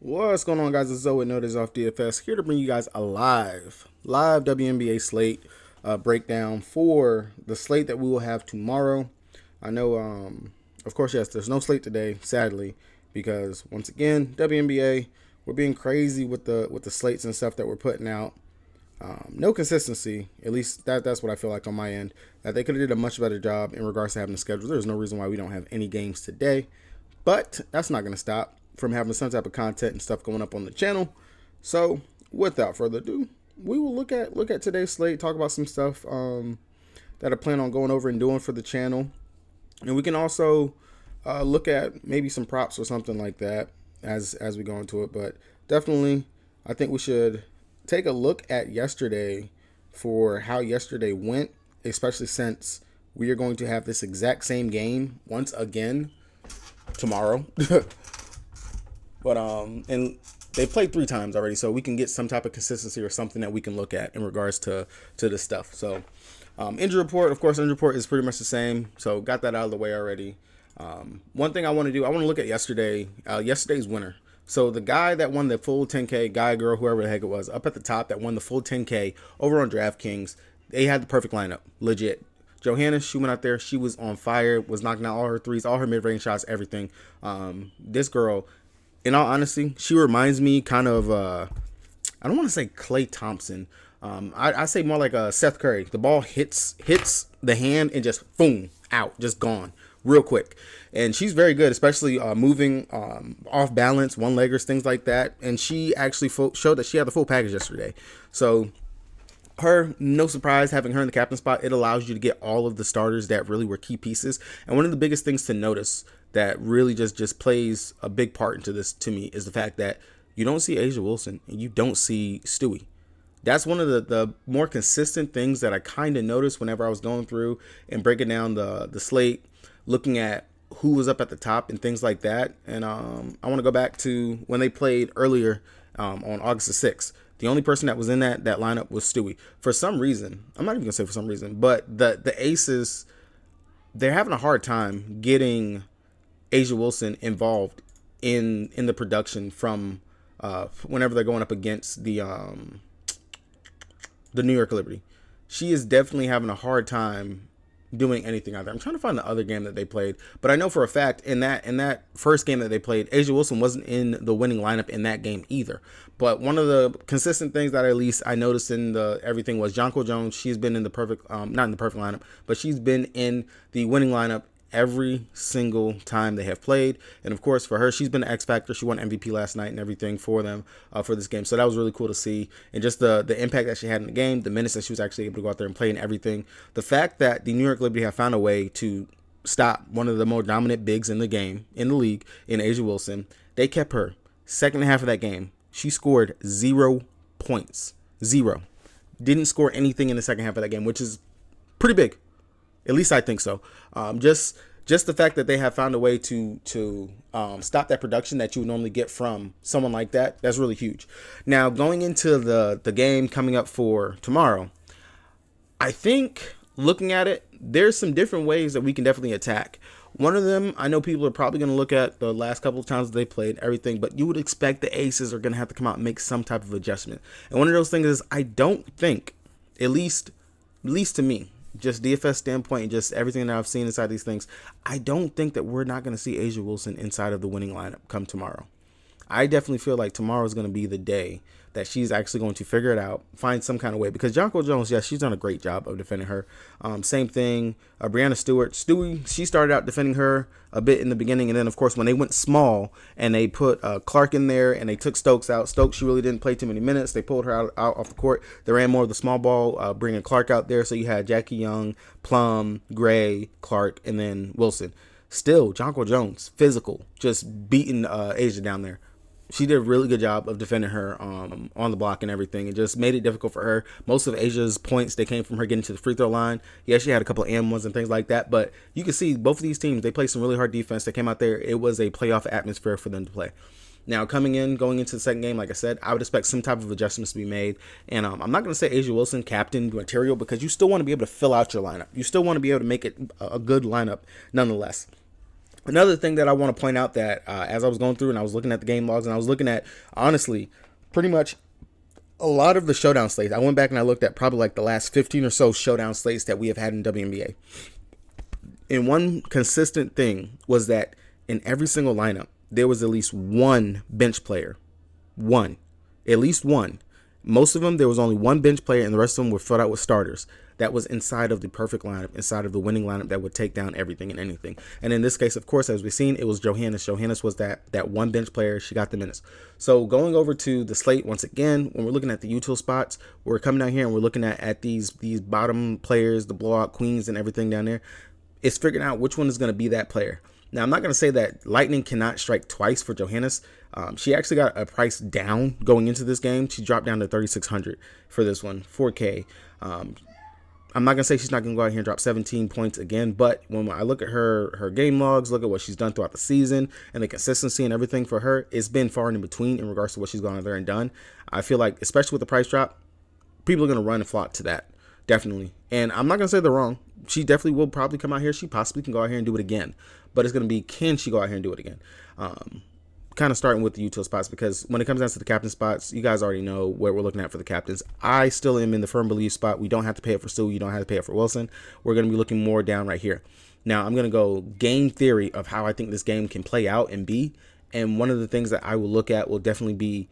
What's going on, guys? It's Zoe Notice off DFS here to bring you guys a live WNBA slate breakdown for the slate that we will have tomorrow. I know, of course, yes, there's no slate today, sadly, because once again, WNBA, we're being crazy with the slates and stuff that we're putting out. No consistency, at least that's what I feel like on my end. That they could have did a much better job in regards to having the schedule. There's no reason why we don't have any games today, but that's not going to stop from having some type of content and stuff going up on the channel. So without further ado, we will look at today's slate, talk about some stuff that I plan on going over and doing for the channel, and we can also look at maybe some props or something like that as we go into it. But definitely, I think we should take a look at yesterday for how yesterday went, especially since we are going to have this exact same game once again tomorrow. But and they played 3 times already, so we can get some type of consistency or something that we can look at in regards to this stuff. So injury report, of course, injury report is pretty much the same. So got that out of the way already. One thing I want to do, I want to look at yesterday's winner. So the guy that won the full 10K, guy, girl, whoever the heck it was, up at the top that won the full 10K over on DraftKings, they had the perfect lineup, legit. Johanna, she went out there, she was on fire, was knocking out all her threes, all her mid-range shots, everything. This girl, in all honesty, she reminds me kind of, I don't want to say Klay Thompson. I say more like Seth Curry. The ball hits the hand and just boom, out, just gone real quick. And she's very good, especially moving off balance, one-leggers, things like that. And she actually showed that she had the full package yesterday. So her, no surprise, having her in the captain spot, it allows you to get all of the starters that really were key pieces. And one of the biggest things to notice that really just plays a big part into this to me is the fact that you don't see A'ja Wilson and you don't see Stewie. That's one of the more consistent things that I kind of noticed whenever I was going through and breaking down the slate, looking at who was up at the top and things like that. And I want to go back to when they played earlier on August the 6th. The only person that was in that lineup was Stewie. For some reason, I'm not even gonna say for some reason, but the Aces, they're having a hard time getting A'ja Wilson involved in the production from whenever they're going up against the New York Liberty. She is definitely having a hard time doing anything out there. I'm trying to find the other game that they played, but I know for a fact in that first game that they played, A'ja Wilson wasn't in the winning lineup in that game either. But one of the consistent things that at least I noticed in everything was Jonquel Jones. She's been in the perfect, not in the perfect lineup, but she's been in the winning lineup every single time they have played. And of course, for her, she's been an X factor. She won MVP last night and everything for them for this game. So that was really cool to see. And just the impact that she had in the game, the minutes that she was actually able to go out there and play and everything. The fact that the New York Liberty have found a way to stop one of the more dominant bigs in the game, in the league, in A'ja Wilson. They kept her. Second half of that game, she scored 0 points. 0. Didn't score anything in the second half of that game, which is pretty big. At least I think so. Just the fact that they have found a way to stop that production that you would normally get from someone like that, that's really huge. Now, going into the game coming up for tomorrow, I think looking at it, there's some different ways that we can definitely attack. One of them, I know people are probably going to look at the last couple of times they played everything, but you would expect the Aces are going to have to come out and make some type of adjustment. And one of those things is, I don't think, at least to me, just DFS standpoint and just everything that I've seen inside these things, I don't think that we're not going to see A'ja Wilson inside of the winning lineup come tomorrow. I definitely feel like tomorrow is going to be the day that she's actually going to figure it out, find some kind of way. Because Jonquel Jones, yes, she's done a great job of defending her. Same thing, Brianna Stewie, she started out defending her a bit in the beginning. And then, of course, when they went small and they put Clark in there and they took Stokes out, Stokes, she really didn't play too many minutes. They pulled her out off the court. They ran more of the small ball, bringing Clark out there. So you had Jackie Young, Plum, Gray, Clark, and then Wilson. Still, Jonquel Jones, physical, just beating A'ja down there. She did a really good job of defending her on the block and everything. It just made it difficult for her. Most of Asia's points, they came from her getting to the free throw line. Yeah, she had a couple of and-ones and things like that. But you can see both of these teams, they played some really hard defense. They came out there. It was a playoff atmosphere for them to play. Now, going into the second game, like I said, I would expect some type of adjustments to be made. And I'm not going to say A'ja Wilson captain material, because you still want to be able to fill out your lineup. You still want to be able to make it a good lineup nonetheless. Another thing that I want to point out that as I was going through and I was looking at the game logs and I was looking at, honestly, pretty much a lot of the showdown slates, I went back and I looked at probably like the last 15 or so showdown slates that we have had in WNBA. And one consistent thing was that in every single lineup, there was at least one bench player. One. At least one. Most of them, there was only one bench player and the rest of them were filled out with starters. That was inside of the perfect lineup, inside of the winning lineup that would take down everything and anything. And in this case, of course, as we've seen, it was Johannes. Johannes was that one bench player. She got the minutes. So going over to the slate once again, when we're looking at the util spots, we're coming down here and we're looking at these bottom players, the blowout queens and everything down there. It's figuring out which one is going to be that player. Now, I'm not going to say that lightning cannot strike twice for Johannes. She actually got a price down going into this game. She dropped down to 3,600 for this one, 4K. I'm not going to say she's not going to go out here and drop 17 points again, but when I look at her game logs, look at what she's done throughout the season and the consistency and everything for her, it's been far and in between in regards to what she's gone out there and done. I feel like, especially with the price drop, people are going to run and flock to that. Definitely. And I'm not going to say they're wrong. She definitely will probably come out here. She possibly can go out here and do it again. But it's going to be, can she go out here and do it again? Kind of starting with the util spots, because when it comes down to the captain spots, you guys already know what we're looking at for the captains. I still am in the firm belief spot. We don't have to pay it for Sue. You don't have to pay it for Wilson. We're going to be looking more down right here. Now, I'm going to go game theory of how I think this game can play out and be. And one of the things that I will look at will definitely be,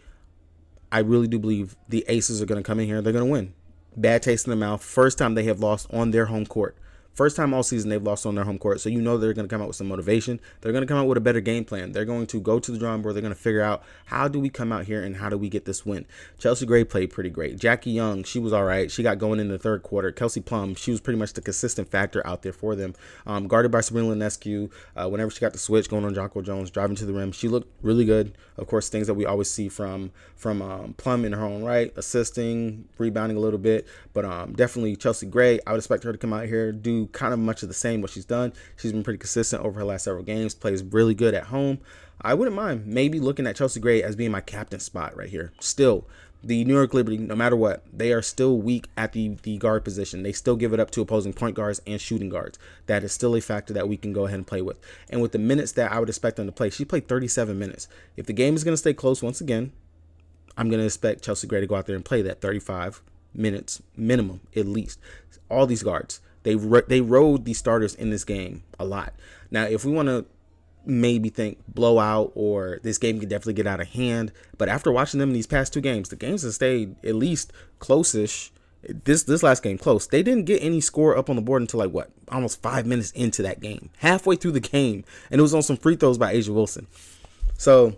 I really do believe the aces are going to come in here. They're going to win. Bad taste in the mouth. First time they have lost on their home court. First time all season they've lost on their home court. So you know they're going to come out with some motivation. They're going to come out with a better game plan. They're going to go to the drawing board. They're going to figure out, how do we come out here and how do we get this win? Chelsea Gray played pretty great. Jackie Young, she was all right. She got going in the third quarter. Kelsey Plum, she was pretty much the consistent factor out there for them. Guarded by Sabrina Ionescu. Whenever she got the switch going on Jonquil Jones, driving to the rim, she looked really good. Of course, things that we always see from Plum in her own right, assisting, rebounding a little bit. But definitely Chelsea Gray, I would expect her to come out here, do kind of much of the same what she's done. She's been pretty consistent over her last several games, plays really good at home. I wouldn't mind maybe looking at Chelsea Gray as being my captain spot right here. Still, the New York Liberty, no matter what, they are still weak at the guard position. They still give it up to opposing point guards and shooting guards. That is still a factor that we can go ahead and play with. And with the minutes that I would expect them to play, she played 37 minutes. If the game is going to stay close once again, I'm going to expect Chelsea Gray to go out there and play that 35 minutes minimum, at least. All these guards, they rode these starters in this game a lot. Now, if we want to maybe think blowout or this game could definitely get out of hand, but after watching them in these past two games, the games have stayed at least close-ish. This last game close. They didn't get any score up on the board until like almost 5 minutes into that game, halfway through the game, and it was on some free throws by A'ja Wilson. So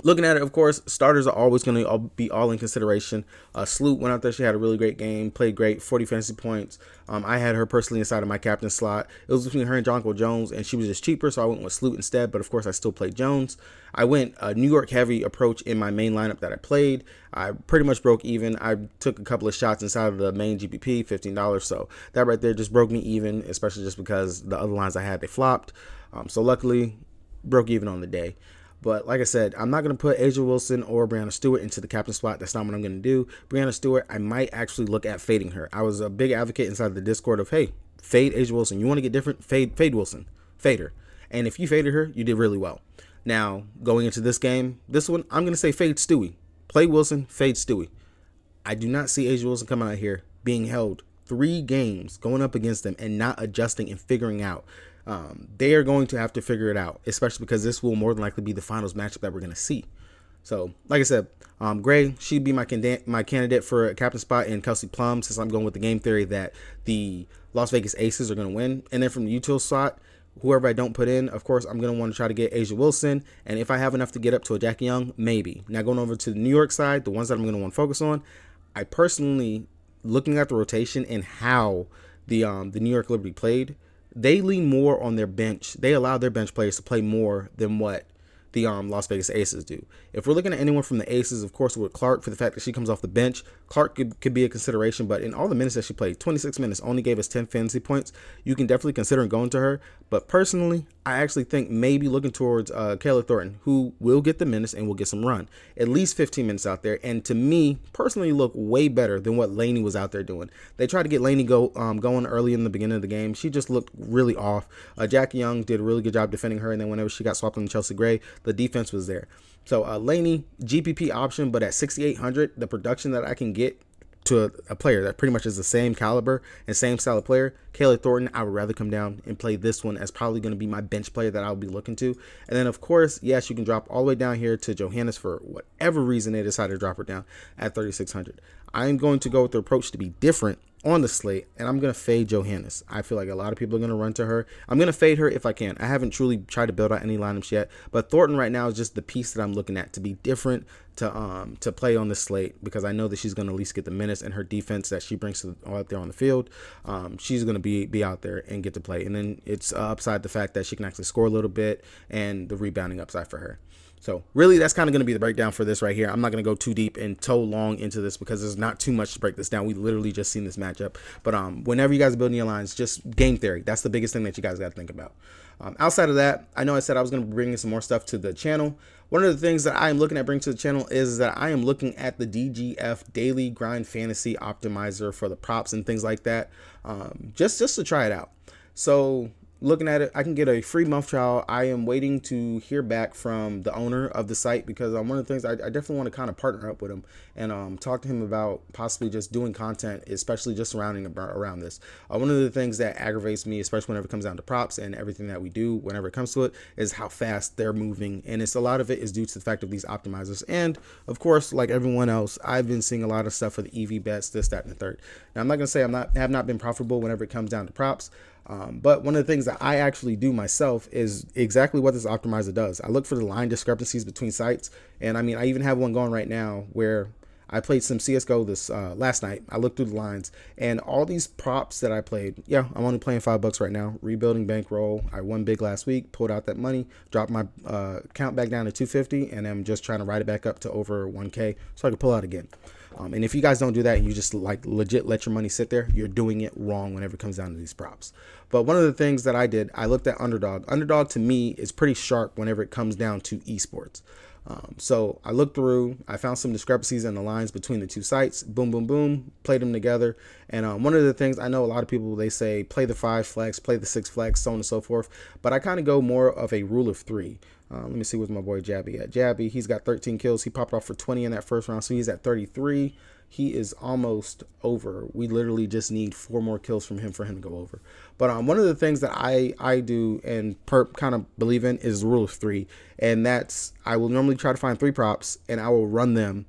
looking at it, of course, starters are always going to be all in consideration. Sloot went out there. She had a really great game, played great, 40 fantasy points. I had her personally inside of my captain slot. It was between her and Jonquil Jones, and she was just cheaper, so I went with Sloot instead. But, of course, I still played Jones. I went a New York heavy approach in my main lineup that I played. I pretty much broke even. I took a couple of shots inside of the main GPP, $15. So that right there just broke me even, especially just because the other lines I had, they flopped. So luckily, broke even on the day. But like I said, I'm not going to put A'ja Wilson or Breanna Stewart into the captain spot. That's not what I'm going to do. Breanna Stewart, I might actually look at fading her. I was a big advocate inside the Discord of, hey, fade A'ja Wilson. You want to get different? Fade Wilson. Fade her. And if you faded her, you did really well. Now, going into this game, this one, I'm going to say fade Stewie. Play Wilson, fade Stewie. I do not see A'ja Wilson coming out here being held 3 games, going up against them and not adjusting and figuring out. They are going to have to figure it out, especially because this will more than likely be the finals matchup that we're going to see. So, like I said, Gray, she'd be my candidate for a captain spot, and Kelsey Plum, since I'm going with the game theory that the Las Vegas Aces are going to win. And then from the util slot, whoever I don't put in, of course, I'm going to want to try to get A'ja Wilson. And if I have enough to get up to a Jackie Young, maybe. Now, going over to the New York side, the ones that I'm going to want to focus on, I personally, looking at the rotation and how the New York Liberty played, they lean more on their bench. They allow their bench players to play more than what the Las Vegas Aces do. If we're looking at anyone from the Aces, of course, with Clark, for the fact that she comes off the bench, Clark could be a consideration, but in all the minutes that she played, 26 minutes, only gave us 10 fantasy points. You can definitely consider going to her. But personally, I actually think maybe looking towards Kayla Thornton, who will get the minutes and will get some run. At least 15 minutes out there. And to me, personally, look way better than what Laney was out there doing. They tried to get Laney going early in the beginning of the game. She just looked really off. Jackie Young did a really good job defending her, and then whenever she got swapped on Chelsea Gray, the defense was there. So Laney, GPP option, but at 6,800, the production that I can get to a player that pretty much is the same caliber and same style of player, Kayla Thornton, I would rather come down and play this one as probably going to be my bench player that I'll be looking to. And then, of course, yes, you can drop all the way down here to Johannes for whatever reason they decide to drop her down at 3,600. I'm going to go with the approach to be different on the slate, and I'm going to fade Johannes. I feel like a lot of people are going to run to her. I'm going to fade her if I can. I haven't truly tried to build out any lineups yet, but Thornton right now is just the piece that I'm looking at to be different to play on the slate, because I know that she's going to at least get the minutes, and her defense that she brings out there on the field, she's going to be out there and get to play. And then it's upside the fact that she can actually score a little bit and the rebounding upside for her. So really, that's kind of going to be the breakdown for this right here. I'm not going to go too deep and too long into this because there's not too much to break this down. We literally just seen this matchup. But whenever you guys are building your lines, just game theory. That's the biggest thing that you guys got to think about. Outside of that, I know I said I was going to be bringing some more stuff to the channel. One of the things that I am looking at bringing to the channel is that I am looking at the DGF Daily Grind Fantasy Optimizer for the props and things like that, just to try it out. So looking at it, I can get a free month trial. I am waiting to hear back from the owner of the site, because one of the things I definitely want to kind of partner up with him and talk to him about possibly just doing content, especially just surrounding around this. One of the things that aggravates me, especially whenever it comes down to props and everything that we do whenever it comes to it, is how fast they're moving. And a lot of it is due to the fact of these optimizers. And of course, like everyone else, I've been seeing a lot of stuff for the EV bets, this, that, and the third. Now, I'm not going to say have not been profitable whenever it comes down to props. But one of the things that I actually do myself is exactly what this optimizer does. I look for the line discrepancies between sites. And I mean, I even have one going right now where I played some CSGO this last night. I looked through the lines, and all these props that I played, yeah, I'm only playing $5 right now. Rebuilding bankroll. I won big last week, pulled out that money, dropped my count back down to 250, and I'm just trying to ride it back up to over 1K so I can pull out again. And if you guys don't do that and you just like legit let your money sit there, you're doing it wrong whenever it comes down to these props. But one of the things that I did, I looked at Underdog. Underdog to me is pretty sharp whenever it comes down to esports. So I looked through, I found some discrepancies in the lines between the two sites. Boom, boom, boom, played them together. And one of the things, I know a lot of people, they say play the 5 flex, play the 6 flex, so on and so forth. But I kind of go more of a rule of 3. Let me see where's my boy Jabby at. Jabby, he's got 13 kills. He popped off for 20 in that first round, so he's at 33. He is almost over. We literally just need 4 more kills from him for him to go over. But one of the things that I do and kind of believe in is the rule of 3. And that's, I will normally try to find 3 props, and I will run them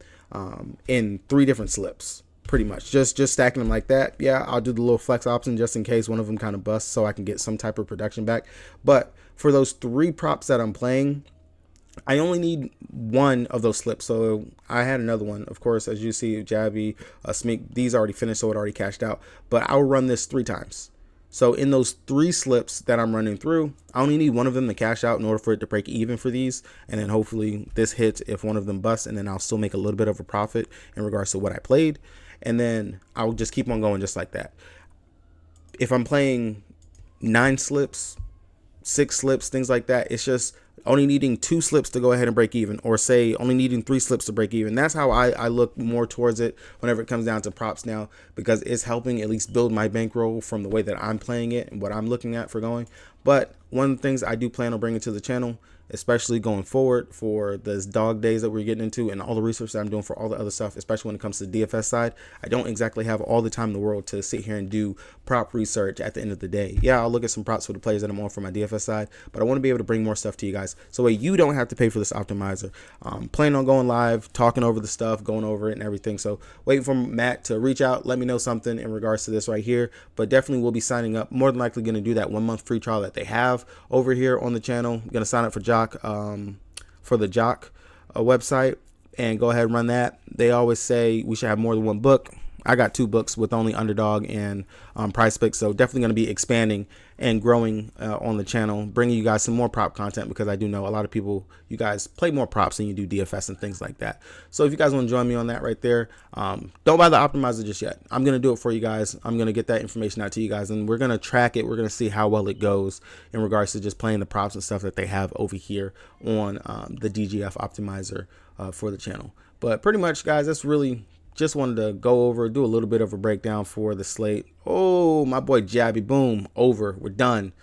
in 3 different slips. Pretty much just stacking them like that. Yeah, I'll do the little flex option just in case one of them kind of busts so I can get some type of production back. But for those 3 props that I'm playing, I only need 1 of those slips. So I had another one, of course, as you see, Jabby, Smeek, these already finished, so it already cashed out. But I'll run this 3 times. So in those 3 slips that I'm running through, I only need 1 of them to cash out in order for it to break even for these. And then hopefully this hits if 1 of them busts, and then I'll still make a little bit of a profit in regards to what I played. And then I'll just keep on going just like that. If I'm playing 9 slips, 6 slips, things like that, it's just only needing 2 slips to go ahead and break even, or say only needing 3 slips to break even. That's how I look more towards it whenever it comes down to props now, because it's helping at least build my bankroll from the way that I'm playing it and what I'm looking at for going. But one of the things I do plan on bringing to the channel, especially going forward for the dog days that we're getting into and all the research that I'm doing for all the other stuff, especially when it comes to the DFS side, I don't exactly have all the time in the world to sit here and do prop research at the end of the day. Yeah, I'll look at some props for the players that I'm on for my DFS side, but I want to be able to bring more stuff to you guys so that you don't have to pay for this optimizer. Planning on going live, talking over the stuff, going over it and everything. So waiting for Matt to reach out, let me know something in regards to this right here, but definitely we'll be signing up. More than likely going to do that 1 month free trial that they have over here on the channel. I'm going to sign up for for the Jock website and go ahead and run that. They always say we should have more than 1 book. I got 2 books with only Underdog and Prize Picks, so definitely going to be expanding and growing on the channel, bringing you guys some more prop content, because I do know a lot of people, you guys play more props than you do DFS and things like that. So if you guys want to join me on that right there, don't buy the optimizer just yet. I'm going to do it for you guys. I'm going to get that information out to you guys, and we're going to track it. We're going to see how well it goes in regards to just playing the props and stuff that they have over here on the DGF optimizer for the channel. But pretty much, guys, that's really just wanted to go over, do a little bit of a breakdown for the slate. Oh, my boy Jabby, boom, over, we're done.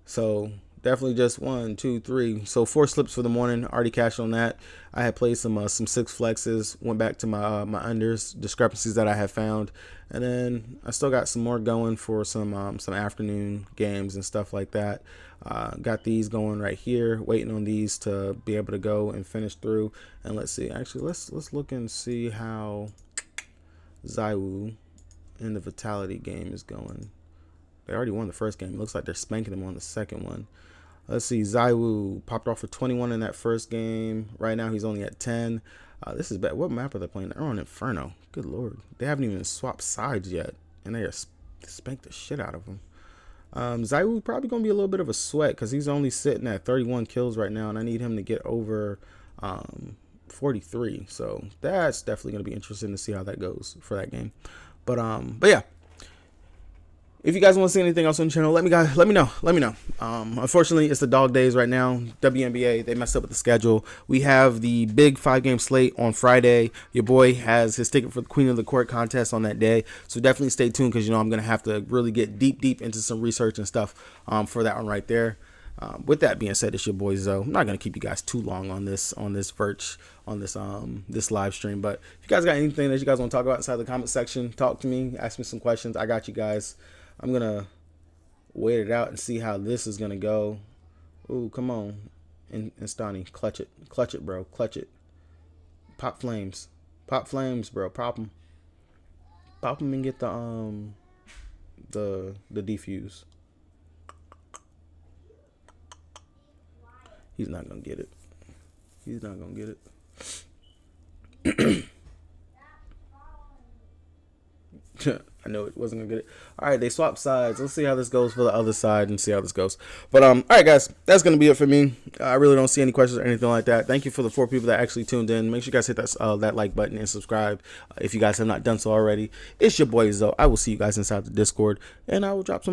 So definitely just 1, 2, 3. So 4 slips for the morning, already cashed on that. I had played some 6 flexes, went back to my my unders, discrepancies that I had found, and then I still got some more going for some afternoon games and stuff like that. Got these going right here, waiting on these to be able to go and finish through. And let's see, actually let's look and see how Zywu in the Vitality game is going. They already won the first game. It looks like they're spanking them on the second one. Let's see, Zywu popped off for 21 in that first game. Right now he's only at 10. This is bad. What map are they playing? They're on Inferno. Good lord, they haven't even swapped sides yet, and they just spanked the shit out of them. Zywu probably gonna be a little bit of a sweat, because he's only sitting at 31 kills right now, and I need him to get over 43. So that's definitely gonna be interesting to see how that goes for that game. But yeah. If you guys want to see anything else on the channel, let me know. Unfortunately, it's the dog days right now. WNBA, they messed up with the schedule. We have the big 5-game slate on Friday. Your boy has his ticket for the Queen of the Court contest on that day. So definitely stay tuned, because, you know, I'm going to have to really get deep into some research and stuff for that one right there. With that being said, it's your boy Zoe. I'm not going to keep you guys too long on this this live stream. But if you guys got anything that you guys want to talk about inside the comment section, talk to me, ask me some questions. I got you guys. I'm going to wait it out and see how this is going to go. Ooh, come on. Instani, clutch it, bro. Clutch it. Pop flames. Pop flames, bro. Pop them. Pop them and get the defuse. He's not going to get it. He's not going to get it. I know it wasn't gonna get it. All right, they swapped sides. Let's see how this goes for the other side and see how this goes. But all right, guys, that's gonna be it for me. I really don't see any questions or anything like that. Thank you for the 4 people that actually tuned in. Make sure you guys hit that like button and subscribe if you guys have not done so already. It's your boy Zoe. I will see you guys inside the Discord, and I will drop some